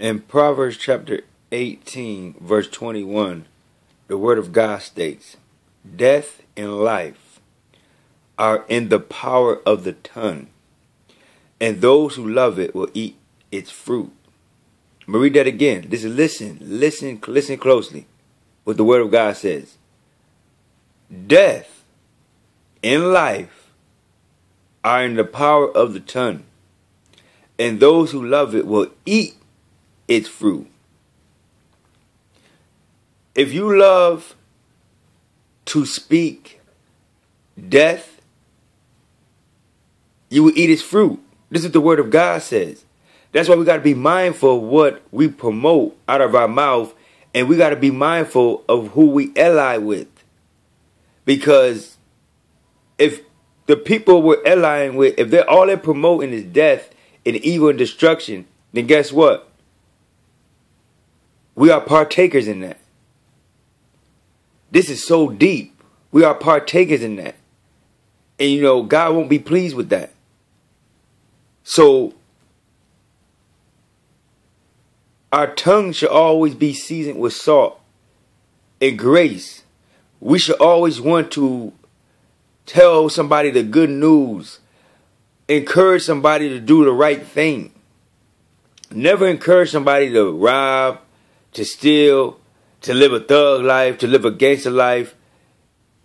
In Proverbs chapter 18, verse 21, the word of God states, "Death and life are in the power of the tongue, and those who love it will eat its fruit." I'm going to read that again. This is listen closely what the word of God says. Death and life are in the power of the tongue, and those who love it will eat its fruit. If you love to speak death, you will eat its fruit. This is what the word of God says. That's why we got to be mindful of what we promote out of our mouth, and we got to be mindful of who we ally with. Because if the people we're allying with, if they're all they're promoting is death and evil and destruction, then guess what? We are partakers in that. This is so deep. We are partakers in that. And God won't be pleased with that. So our tongue should always be seasoned with salt and grace. We should always want to tell somebody the good news. Encourage somebody to do the right thing. Never encourage somebody to rob, to steal, to live a thug life, to live a gangster life.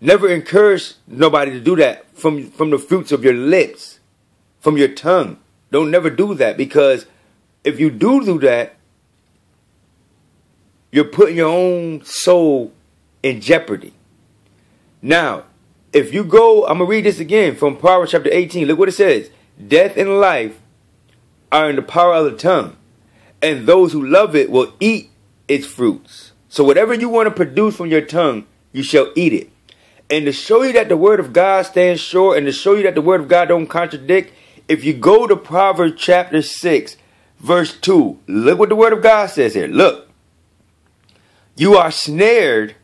Never encourage nobody to do that from the fruits of your lips, from your tongue. Don't never do that, because if you do that, you're putting your own soul in jeopardy. Now, if you go, I'm going to read this again from Proverbs chapter 18. Look what it says. Death and life are in the power of the tongue, and those who love it will eat its fruits. So whatever you want to produce from your tongue, you shall eat it. And to show you that the word of God stands sure, and to show you that the word of God don't contradict, if you go to Proverbs chapter 6, verse 2, look what the word of God says here. Look. You are snared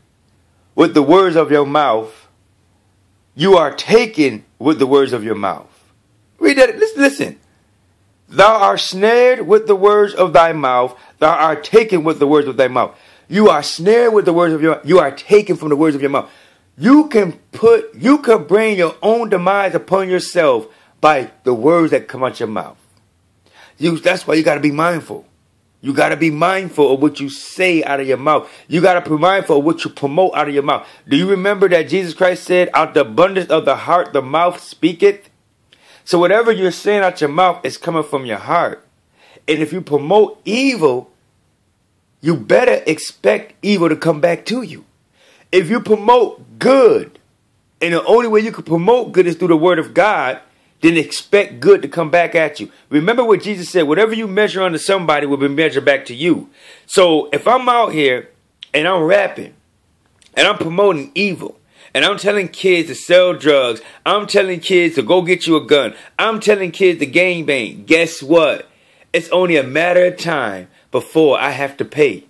with the words of your mouth. You are taken with the words of your mouth. Read that. Listen. Thou art snared with the words of thy mouth. Thou art taken with the words of thy mouth. You are snared with the words of your mouth. You are taken from the words of your mouth. You can bring your own demise upon yourself by the words that come out your mouth. That's why you got to be mindful. You got to be mindful of what you say out of your mouth. You got to be mindful of what you promote out of your mouth. Do you remember that Jesus Christ said, out the abundance of the heart, the mouth speaketh? So whatever you're saying out your mouth is coming from your heart. And if you promote evil, you better expect evil to come back to you. If you promote good, and the only way you can promote good is through the word of God, then expect good to come back at you. Remember what Jesus said, whatever you measure unto somebody will be measured back to you. So if I'm out here and I'm rapping and I'm promoting evil and I'm telling kids to sell drugs, I'm telling kids to go get you a gun, I'm telling kids to gangbang, guess what? It's only a matter of time before I have to pay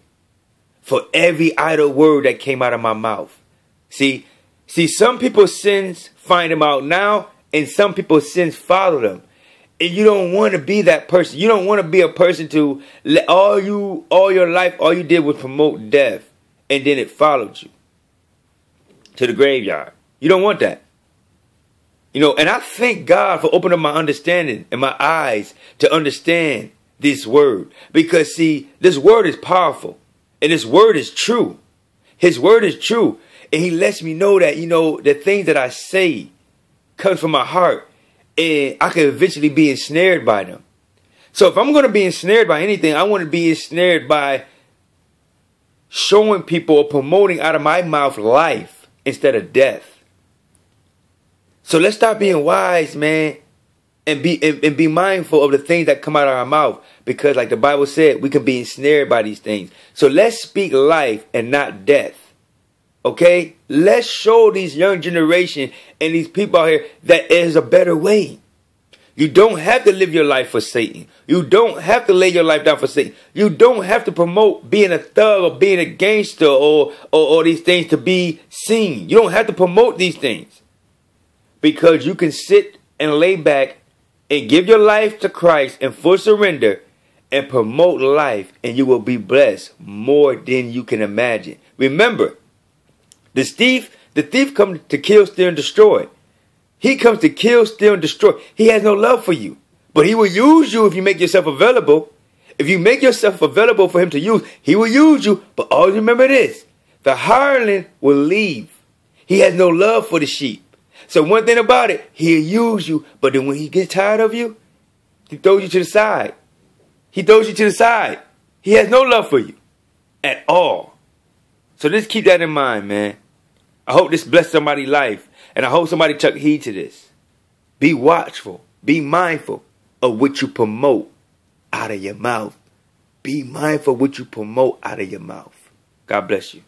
for every idle word that came out of my mouth. See, some people's sins find them out now, and some people's sins follow them. And you don't want to be that person. You don't want to be a person to let all your life, all you did was promote death, and then it followed you to the graveyard. You don't want that. And I thank God for opening my understanding and my eyes to understand this word. Because see, this word is powerful, and this word is true. His word is true. And he lets me know that, the things that I say comes from my heart, and I could eventually be ensnared by them. So if I'm going to be ensnared by anything, I want to be ensnared by showing people or promoting out of my mouth life instead of death. So let's stop being wise, man, and be mindful of the things that come out of our mouth, because like the Bible said, we can be ensnared by these things. So let's speak life and not death. Okay, let's show these young generation and these people out here that there's a better way. You don't have to live your life for Satan. You don't have to lay your life down for Satan. You don't have to promote being a thug or being a gangster or these things to be seen. You don't have to promote these things, because you can sit and lay back and give your life to Christ in full surrender and promote life, and you will be blessed more than you can imagine. Remember, the thief comes to kill, steal, and destroy. He comes to kill, steal, and destroy. He has no love for you. But he will use you if you make yourself available. If you make yourself available for him to use, he will use you. But always remember this. The hireling will leave. He has no love for the sheep. So one thing about it, he'll use you. But then when he gets tired of you, he throws you to the side. He throws you to the side. He has no love for you at all. So just keep that in mind, man. I hope this blessed somebody's life. And I hope somebody took heed to this. Be watchful. Be mindful of what you promote out of your mouth. Be mindful of what you promote out of your mouth. God bless you.